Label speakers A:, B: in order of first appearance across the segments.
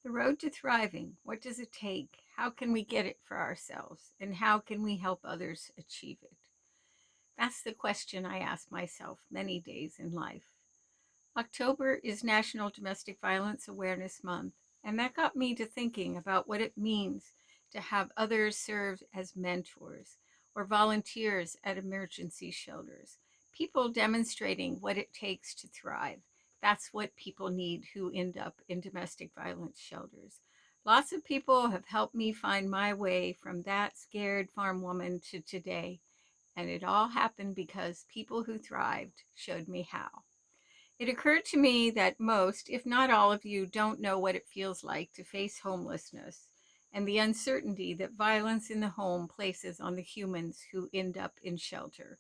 A: The road to thriving. What does it take? How can we get it for ourselves? And how can we help others achieve it? That's the question I ask myself many days in life. October is National Domestic Violence Awareness Month, and that got me to thinking about what it means to have others serve as mentors or volunteers at emergency shelters. People demonstrating what it takes to thrive. That's what people need who end up in domestic violence shelters. Lots of people have helped me find my way from that scared farm woman to today, and it all happened because people who thrived showed me how. It occurred to me that most, if not all of you, don't know what it feels like to face homelessness and the uncertainty that violence in the home places on the humans who end up in shelter.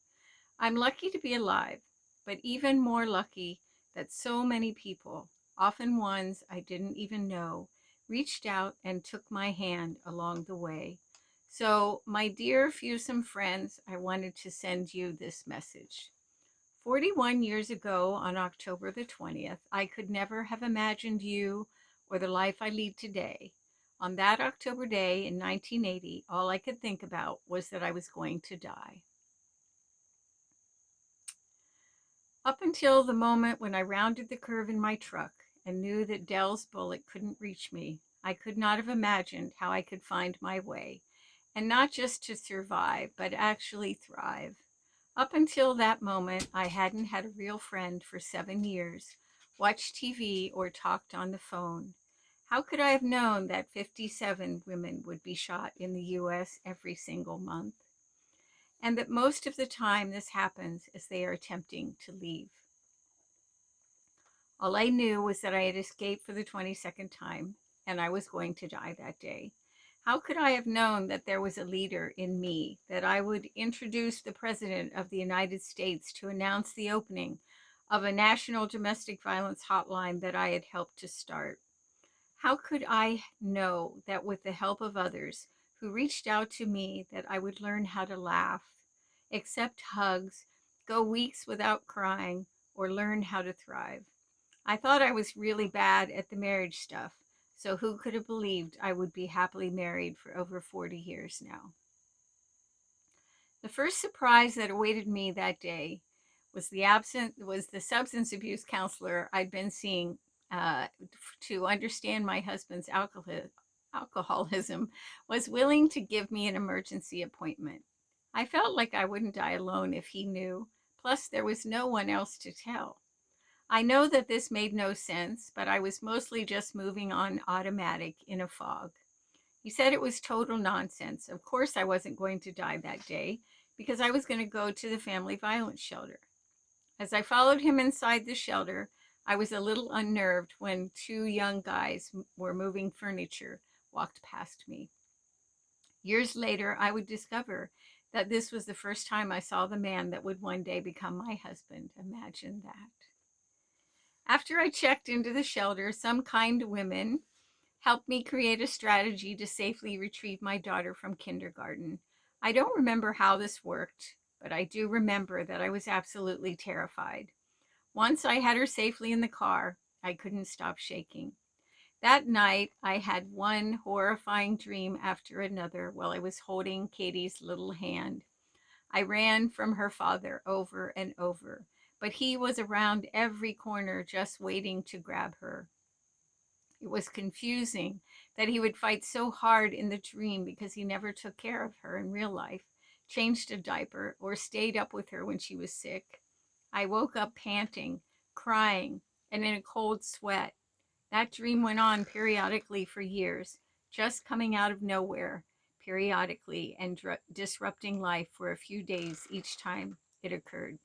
A: I'm lucky to be alive, but even more lucky that so many people, often ones I didn't even know, reached out and took my hand along the way. So, my dear FUUSM friends, I wanted to send you this message. 41 years ago, on October the 20th, I could never have imagined you or the life I lead today. On that October day in 1980, all I could think about was that I was going to die. Up until the moment when I rounded the curve in my truck and knew that Dell's bullet couldn't reach me, I could not have imagined how I could find my way, and not just to survive, but actually thrive. Up until that moment, I hadn't had a real friend for 7 years, watched TV, or talked on the phone. How could I have known that 57 women would be shot in the US every single month? And that most of the time this happens as they are attempting to leave. All I knew was that I had escaped for the 22nd time, and I was going to die that day. How could I have known that there was a leader in me, that I would introduce the President of the United States to announce the opening of a national domestic violence hotline that I had helped to start? How could I know that with the help of others who reached out to me that I would learn how to laugh, accept hugs, go weeks without crying, or learn how to thrive? I thought I was really bad at the marriage stuff, so who could have believed I would be happily married for over 40 years now? The first surprise that awaited me that day was the substance abuse counselor I'd been seeing uh, to understand my husband's alcoholism was willing to give me an emergency appointment. I felt like I wouldn't die alone if he knew. Plus, there was no one else to tell. I know that this made no sense, but I was mostly just moving on automatic in a fog. He said it was total nonsense. Of course, I wasn't going to die that day because I was going to go to the family violence shelter. As I followed him inside the shelter, I was a little unnerved when two young guys were moving furniture walked past me. Years later, I would discover that this was the first time I saw the man that would one day become my husband. Imagine that. After I checked into the shelter, some kind women helped me create a strategy to safely retrieve my daughter from kindergarten. I don't remember how this worked, but I do remember that I was absolutely terrified. Once I had her safely in the car, I couldn't stop shaking. That night, I had one horrifying dream after another while I was holding Katie's little hand. I ran from her father over and over, but he was around every corner just waiting to grab her. It was confusing that he would fight so hard in the dream because he never took care of her in real life, changed a diaper, or stayed up with her when she was sick. I woke up panting, crying, and in a cold sweat. That dream went on periodically for years, just coming out of nowhere periodically and disrupting life for a few days each time it occurred.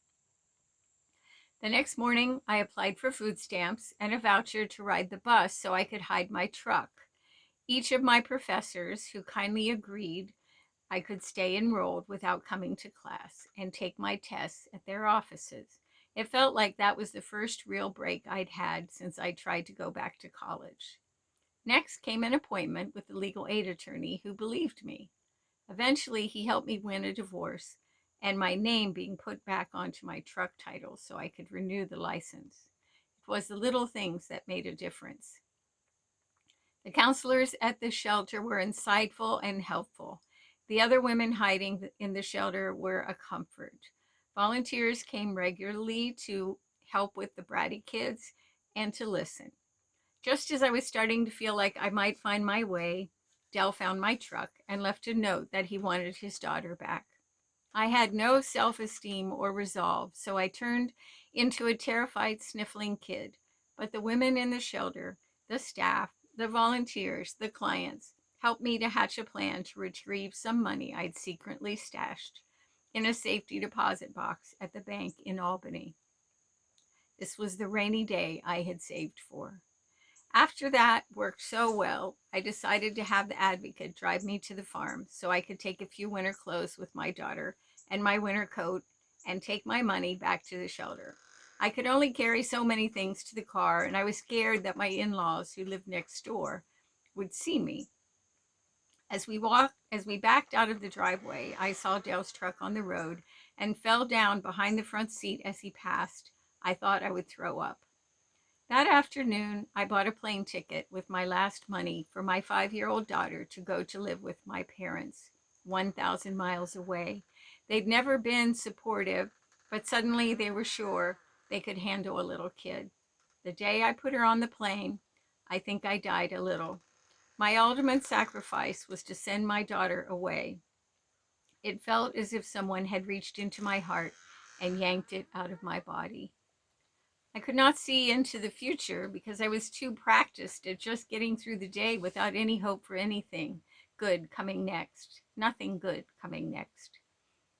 A: The next morning, I applied for food stamps and a voucher to ride the bus so I could hide my truck. Each of my professors, who kindly agreed I could stay enrolled without coming to class and take my tests at their offices. It felt like that was the first real break I'd had since I tried to go back to college. Next came an appointment with the legal aid attorney who believed me. Eventually, he helped me win a divorce and my name being put back onto my truck title so I could renew the license. It was the little things that made a difference. The counselors at the shelter were insightful and helpful. The other women hiding in the shelter were a comfort. Volunteers came regularly to help with the bratty kids and to listen. Just as I was starting to feel like I might find my way, Dell found my truck and left a note that he wanted his daughter back. I had no self-esteem or resolve, so I turned into a terrified, sniffling kid. But the women in the shelter, the staff, the volunteers, the clients, helped me to hatch a plan to retrieve some money I'd secretly stashed in a safety deposit box at the bank in Albany. This was the rainy day I had saved for. After that worked so well, I decided to have the advocate drive me to the farm so I could take a few winter clothes with my daughter and my winter coat and take my money back to the shelter. I could only carry so many things to the car, and I was scared that my in-laws, who lived next door, would see me. As we backed out of the driveway, I saw Dale's truck on the road and fell down behind the front seat as he passed. I thought I would throw up. That afternoon, I bought a plane ticket with my last money for my 5-year-old daughter to go to live with my parents, 1,000 miles away. They'd never been supportive, but suddenly they were sure they could handle a little kid. The day I put her on the plane, I think I died a little. My ultimate sacrifice was to send my daughter away. It felt as if someone had reached into my heart and yanked it out of my body. I could not see into the future because I was too practiced at just getting through the day without any hope for anything good coming next. Nothing good coming next.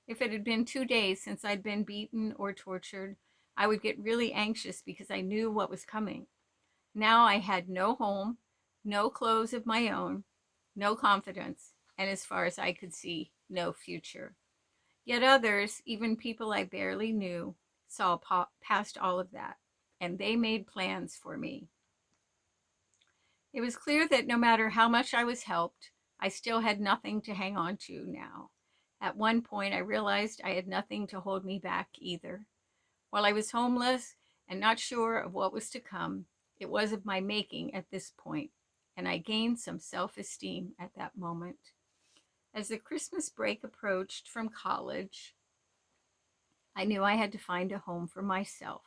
A: If it had been 2 days since I'd been beaten or tortured, I would get really anxious because I knew what was coming. Now I had no home, no clothes of my own, no confidence, and as far as I could see, no future. Yet others, even people I barely knew, saw past all of that, and they made plans for me. It was clear that no matter how much I was helped, I still had nothing to hang on to now. At one point, I realized I had nothing to hold me back either. While I was homeless and not sure of what was to come, it was of my making at this point, and I gained some self-esteem at that moment. As the Christmas break approached from college, I knew I had to find a home for myself.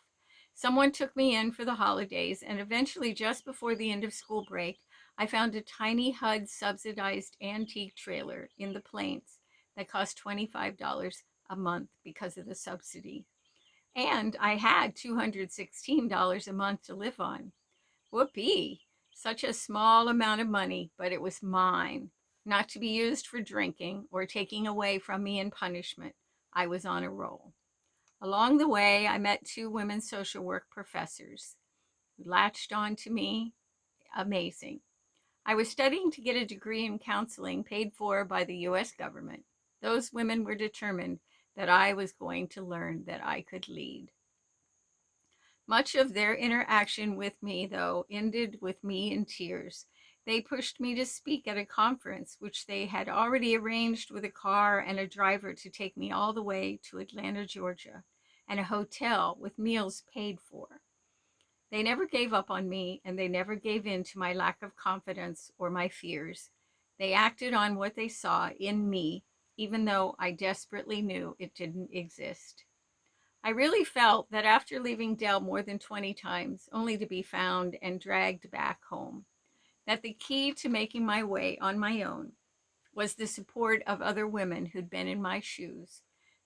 A: Someone took me in for the holidays, and eventually, just before the end of school break, I found a tiny HUD subsidized antique trailer in the Plains that cost $25 a month because of the subsidy. And I had $216 a month to live on. Whoopee! Such a small amount of money, but it was mine, not to be used for drinking or taking away from me in punishment. I was on a roll. Along the way, I met 2 women social work professors who latched on to me. Amazing. I was studying to get a degree in counseling paid for by the US government. Those women were determined that I was going to learn that I could lead. Much of their interaction with me, though, ended with me in tears. They pushed me to speak at a conference, which they had already arranged with a car and a driver to take me all the way to Atlanta, Georgia, and a hotel with meals paid for. They never gave up on me, and they never gave in to my lack of confidence or my fears. They acted on what they saw in me, even though I desperately knew it didn't exist. I really felt that after leaving Dell more than 20 times, only to be found and dragged back home, that the key to making my way on my own was the support of other women who'd been in my shoes.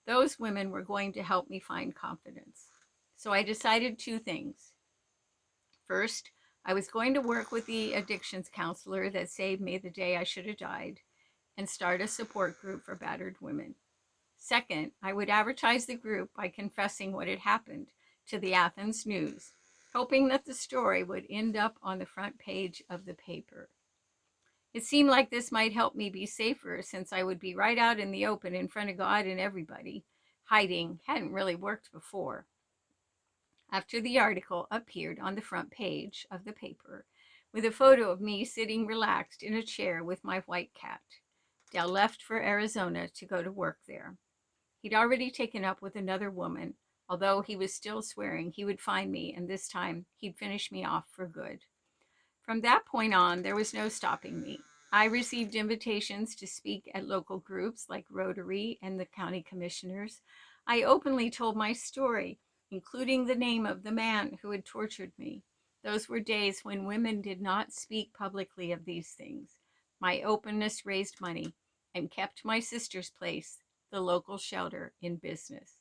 A: Those women were going to help me find confidence. So I decided 2 things. First, I was going to work with the addictions counselor that saved me the day I should have died and start a support group for battered women. Second, I would advertise the group by confessing what had happened to the Athens News, hoping that the story would end up on the front page of the paper. It seemed like this might help me be safer since I would be right out in the open in front of God and everybody. Hiding hadn't really worked before. After the article appeared on the front page of the paper with a photo of me sitting relaxed in a chair with my white cat, Dell left for Arizona to go to work there. He'd already taken up with another woman, although he was still swearing he would find me, and this time he'd finish me off for good. From that point on, there was no stopping me. I received invitations to speak at local groups like Rotary and the county commissioners. I openly told my story, including the name of the man who had tortured me. Those were days when women did not speak publicly of these things. My openness raised money and kept my sister's place, the local shelter, in business.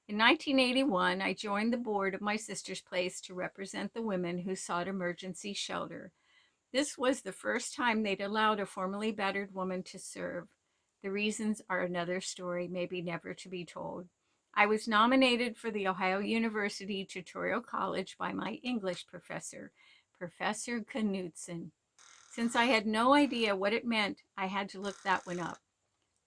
A: In 1981, I joined the board of my sister's place to represent the women who sought emergency shelter. This was the first time they'd allowed a formerly battered woman to serve. The reasons are another story, maybe never to be told. I was nominated for the Ohio University Tutorial College by my English professor, Professor Knudsen. Since I had no idea what it meant, I had to look that one up.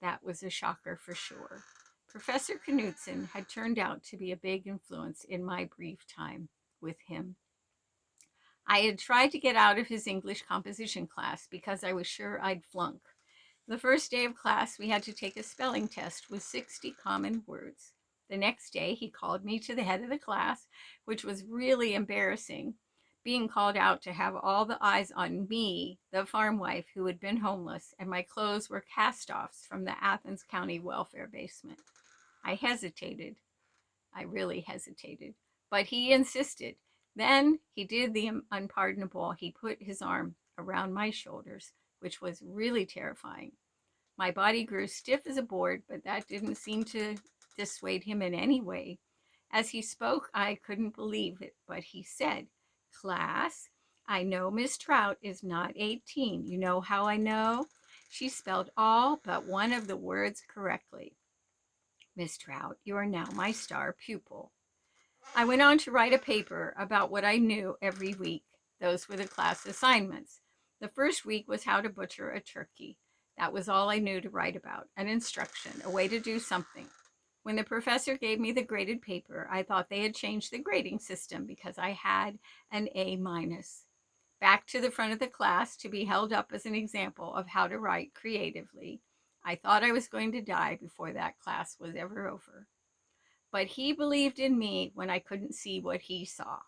A: That was a shocker for sure. Professor Knudsen had turned out to be a big influence in my brief time with him. I had tried to get out of his English composition class because I was sure I'd flunk. The first day of class, we had to take a spelling test with 60 common words. The next day, he called me to the head of the class, which was really embarrassing, being called out to have all the eyes on me, the farm wife who had been homeless, and my clothes were cast-offs from the Athens County welfare basement. I hesitated. I really hesitated, but he insisted. Then he did the unpardonable. He put his arm around my shoulders, which was really terrifying. My body grew stiff as a board, but that didn't seem to dissuade him in any way. As he spoke, I couldn't believe it, but he said, "Class, I know Miss Trout is not 18. You know how I know? She spelled all but one of the words correctly. Miss Trout, you are now my star pupil." I went on to write a paper about what I knew every week. Those were the class assignments. The first week was how to butcher a turkey. That was all I knew to write about, an instruction, a way to do something. When the professor gave me the graded paper, I thought they had changed the grading system because I had an A minus. Back to the front of the class to be held up as an example of how to write creatively. I thought I was going to die before that class was ever over. But he believed in me when I couldn't see what he saw.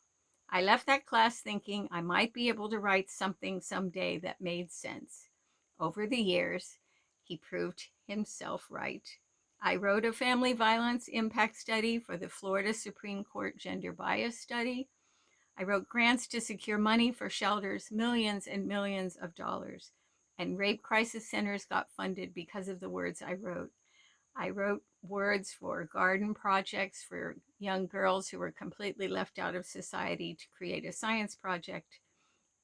A: I left that class thinking I might be able to write something someday that made sense. Over the years, he proved himself right. I wrote a family violence impact study for the Florida Supreme Court gender bias study. I wrote grants to secure money for shelters, millions and millions of dollars. And rape crisis centers got funded because of the words I wrote. I wrote words for garden projects for young girls who were completely left out of society to create a science project,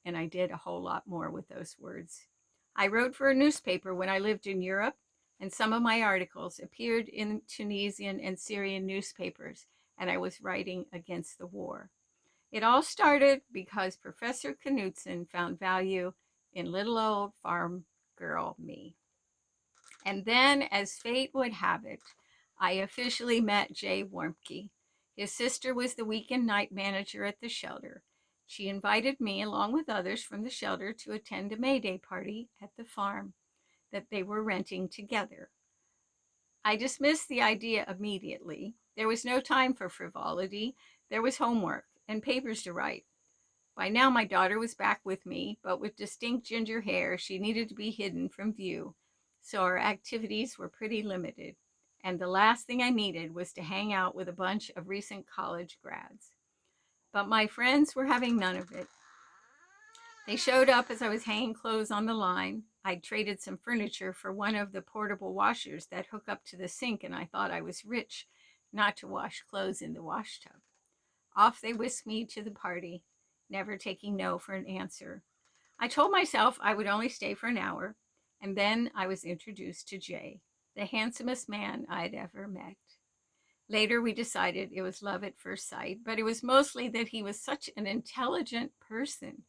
A: and I did a whole lot more with those words. I wrote for a newspaper when I lived in Europe, and some of my articles appeared in Tunisian and Syrian newspapers, and I was writing against the war. It all started because Professor Knudsen found value in little old farm girl me. And then, as fate would have it, I officially met Jay Warmke. His sister was the weekend night manager at the shelter. She invited me, along with others from the shelter, to attend a May Day party at the farm that they were renting together. I dismissed the idea immediately. There was no time for frivolity. There was homework and papers to write. By now, my daughter was back with me, but with distinct ginger hair, she needed to be hidden from view. So our activities were pretty limited. And the last thing I needed was to hang out with a bunch of recent college grads. But my friends were having none of it. They showed up as I was hanging clothes on the line. I'd traded some furniture for one of the portable washers that hook up to the sink, and I thought I was rich not to wash clothes in the wash tub. Off they whisked me to the party, never taking no for an answer. I told myself I would only stay for an hour, and then I was introduced to Jay, the handsomest man I'd ever met. Later, we decided it was love at first sight, but it was mostly that he was such an intelligent person.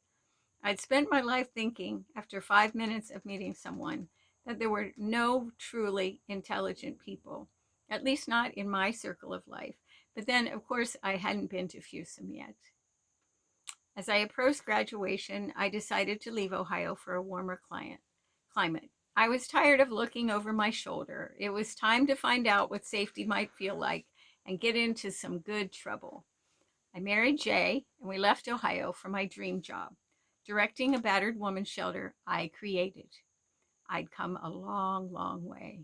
A: I'd spent my life thinking, after 5 minutes of meeting someone, that there were no truly intelligent people, at least not in my circle of life. But then, of course, I hadn't been to FUUSM yet. As I approached graduation, I decided to leave Ohio for a warmer climate. I was tired of looking over my shoulder. It was time to find out what safety might feel like and get into some good trouble. I married Jay, and we left Ohio for my dream job, directing a battered woman's shelter I created. I'd come a long, long way.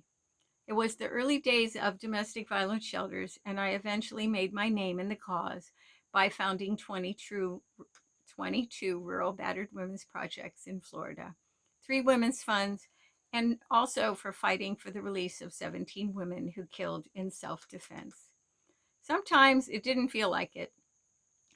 A: It was the early days of domestic violence shelters, and I eventually made my name in the cause by founding 22 rural battered women's projects in Florida, 3 women's funds, and also for fighting for the release of 17 women who killed in self-defense. Sometimes it didn't feel like it,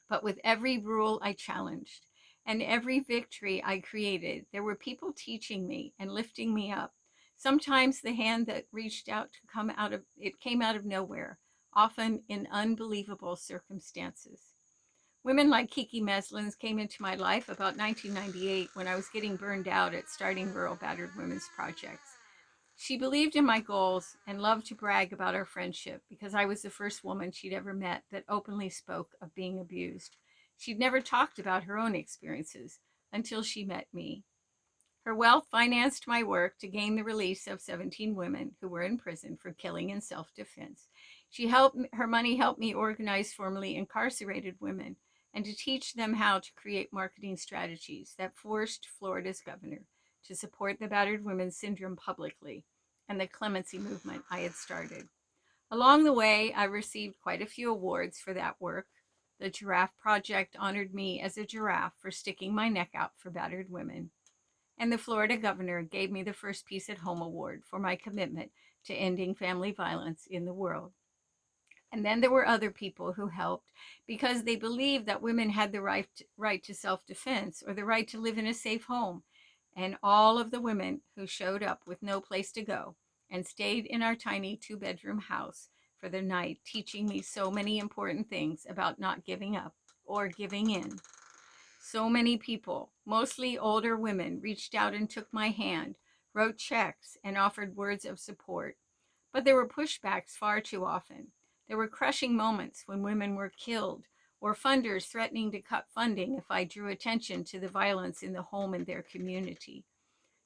A: but with every rule I challenged and every victory I created, there were people teaching me and lifting me up. Sometimes the hand that reached out to come out of it came out of nowhere, often in unbelievable circumstances. Women like Kiki Meslins came into my life about 1998 when I was getting burned out at starting rural battered women's projects. She believed in my goals and loved to brag about our friendship because I was the first woman she'd ever met that openly spoke of being abused. She'd never talked about her own experiences until she met me. Her wealth financed my work to gain the release of 17 women who were in prison for killing in self-defense. Her money helped me organize formerly incarcerated women and to teach them how to create marketing strategies that forced Florida's governor to support the battered women's syndrome publicly and the clemency movement I had started. Along the way, I received quite a few awards for that work. The Giraffe Project honored me as a giraffe for sticking my neck out for battered women. And the Florida governor gave me the First Peace at Home Award for my commitment to ending family violence in the world. And then there were other people who helped because they believed that women had the right to self-defense or the right to live in a safe home. And all of the women who showed up with no place to go and stayed in our tiny 2-bedroom house for the night, teaching me so many important things about not giving up or giving in. So many people, mostly older women, reached out and took my hand, wrote checks, and offered words of support. But there were pushbacks far too often. There were crushing moments when women were killed, or funders threatening to cut funding if I drew attention to the violence in the home in their community.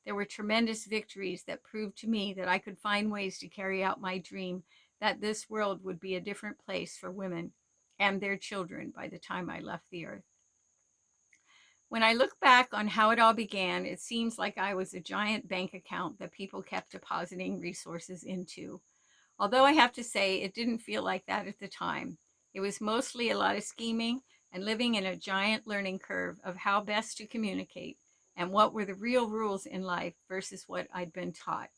A: There were tremendous victories that proved to me that I could find ways to carry out my dream that this world would be a different place for women and their children by the time I left the earth. When I look back on how it all began, it seems like I was a giant bank account that people kept depositing resources into. Although I have to say it didn't feel like that at the time. It was mostly a lot of scheming and living in a giant learning curve of how best to communicate and what were the real rules in life versus what I'd been taught.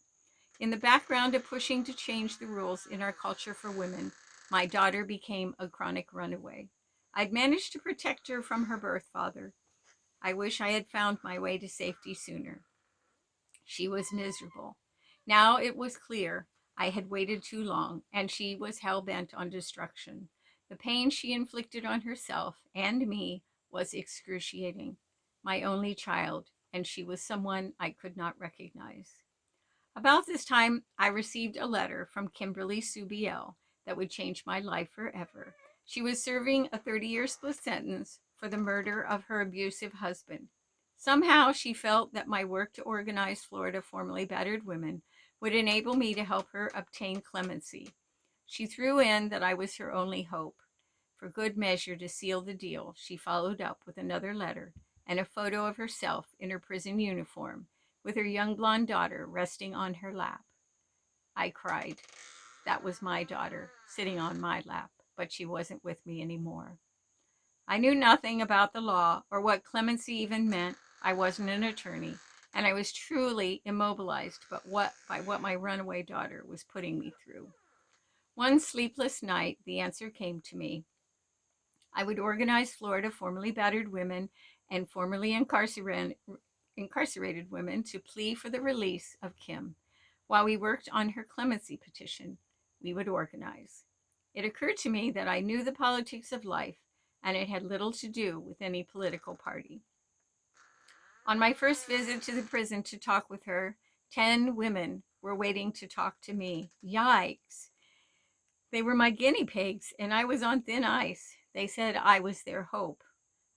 A: In the background of pushing to change the rules in our culture for women, my daughter became a chronic runaway. I'd managed to protect her from her birth father. I wish I had found my way to safety sooner. She was miserable. Now it was clear I had waited too long, and she was hell-bent on destruction. The pain she inflicted on herself and me was excruciating. My only child, and she was someone I could not recognize. About this time, I received a letter from Kimberly Subiel that would change my life forever. She was serving a 30-year split sentence for the murder of her abusive husband. Somehow she felt that my work to organize Florida formerly battered women would enable me to help her obtain clemency. She threw in that I was her only hope. For good measure to seal the deal, she followed up with another letter and a photo of herself in her prison uniform with her young blonde daughter resting on her lap. I cried. That was my daughter sitting on my lap, but she wasn't with me anymore. I knew nothing about the law or what clemency even meant. I wasn't an attorney, and I was truly immobilized by what my runaway daughter was putting me through. One sleepless night, the answer came to me. I would organize Florida formerly battered women and formerly incarcerated women to plea for the release of Kim. While we worked on her clemency petition, we would organize. It occurred to me that I knew the politics of life, and it had little to do with any political party. On my first visit to the prison to talk with her, 10 women were waiting to talk to me. Yikes! They were my guinea pigs, and I was on thin ice. They said I was their hope.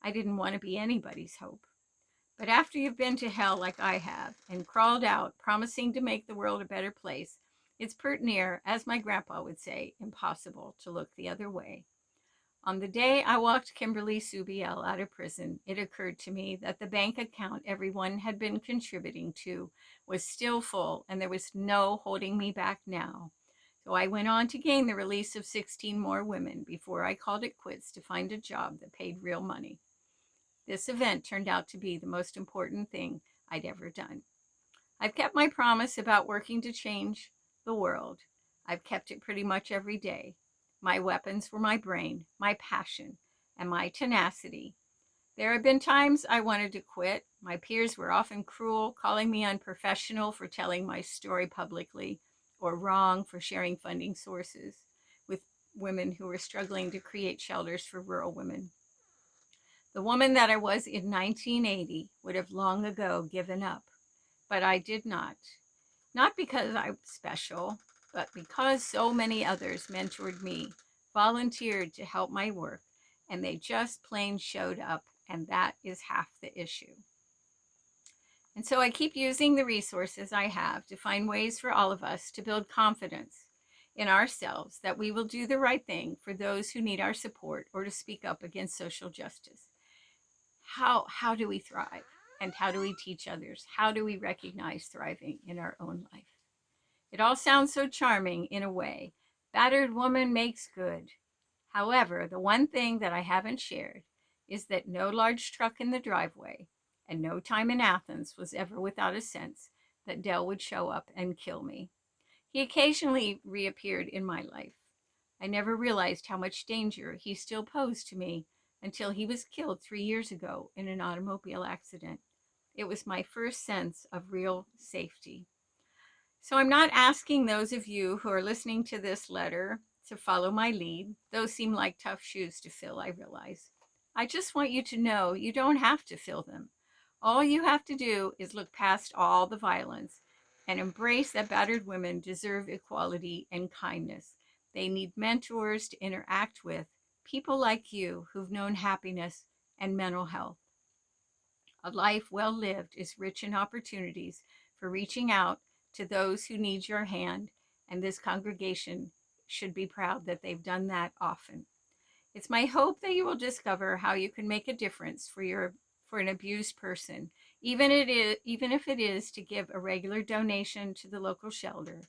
A: I didn't want to be anybody's hope. But after you've been to hell like I have and crawled out promising to make the world a better place, it's pert near, as my grandpa would say, impossible to look the other way. On the day I walked Kimberly Subiel out of prison, it occurred to me that the bank account everyone had been contributing to was still full, and there was no holding me back now. So I went on to gain the release of 16 more women before I called it quits to find a job that paid real money. This event turned out to be the most important thing I'd ever done. I've kept my promise about working to change the world. I've kept it pretty much every day. My weapons were my brain, my passion, and my tenacity. There have been times I wanted to quit. My peers were often cruel, calling me unprofessional for telling my story publicly, or wrong for sharing funding sources with women who were struggling to create shelters for rural women. The woman that I was in 1980 would have long ago given up, but I did not. Not because I'm special, but because so many others mentored me, volunteered to help my work, and they just plain showed up, and that is half the issue. And so I keep using the resources I have to find ways for all of us to build confidence in ourselves that we will do the right thing for those who need our support or to speak up against social justice. How do we thrive? And how do we teach others? How do we recognize thriving in our own life? It all sounds so charming in a way. Battered woman makes good. However, the one thing that I haven't shared is that no large truck in the driveway and no time in Athens was ever without a sense that Dell would show up and kill me. He occasionally reappeared in my life. I never realized how much danger he still posed to me until he was killed 3 years ago in an automobile accident. It was my first sense of real safety. So I'm not asking those of you who are listening to this letter to follow my lead. Those seem like tough shoes to fill, I realize. I just want you to know you don't have to fill them. All you have to do is look past all the violence and embrace that battered women deserve equality and kindness. They need mentors to interact with, people like you who've known happiness and mental health. A life well lived is rich in opportunities for reaching out to those who need your hand, and this congregation should be proud that they've done that often. It's my hope that you will discover how you can make a difference for an abused person, even if it is to give a regular donation to the local shelter,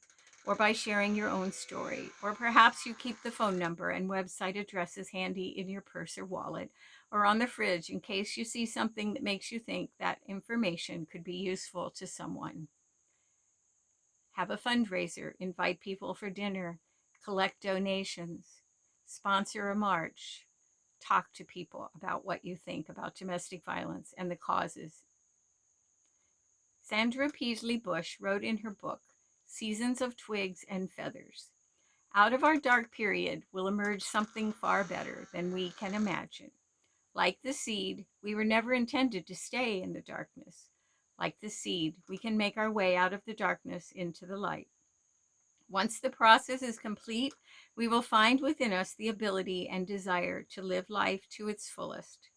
A: or by sharing your own story, or perhaps you keep the phone number and website addresses handy in your purse or wallet, or on the fridge in case you see something that makes you think that information could be useful to someone. Have a fundraiser, invite people for dinner, collect donations, sponsor a march, talk to people about what you think about domestic violence and the causes. Sandra Peaslee Bush wrote in her book, Seasons of Twigs and Feathers, out of our dark period will emerge something far better than we can imagine. Like the seed, we were never intended to stay in the darkness. Like the seed, we can make our way out of the darkness into the light. Once the process is complete, we will find within us the ability and desire to live life to its fullest.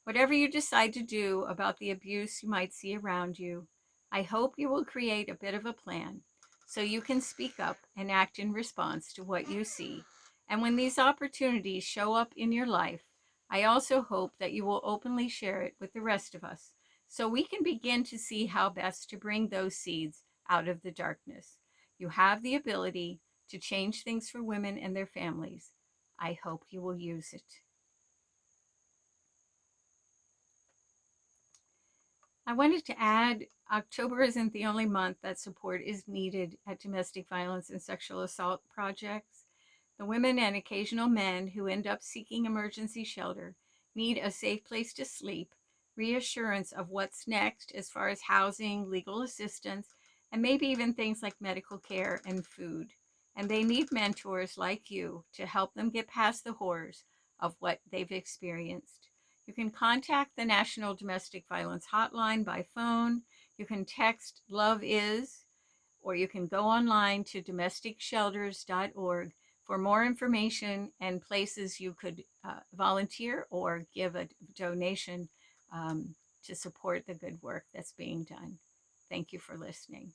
A: Whatever you decide to do about the abuse you might see around you, I hope you will create a bit of a plan so you can speak up and act in response to what you see. And when these opportunities show up in your life, I also hope that you will openly share it with the rest of us so we can begin to see how best to bring those seeds out of the darkness. You have the ability to change things for women and their families. I hope you will use it. I wanted to add, October isn't the only month that support is needed at domestic violence and sexual assault projects. The women and occasional men who end up seeking emergency shelter need a safe place to sleep, reassurance of what's next as far as housing, legal assistance, and maybe even things like medical care and food. And they need mentors like you to help them get past the horrors of what they've experienced. You can contact the National Domestic Violence Hotline by phone. You can text Love Is, or you can go online to domesticshelters.org for more information and places you could volunteer or give a donation to support the good work that's being done. Thank you for listening.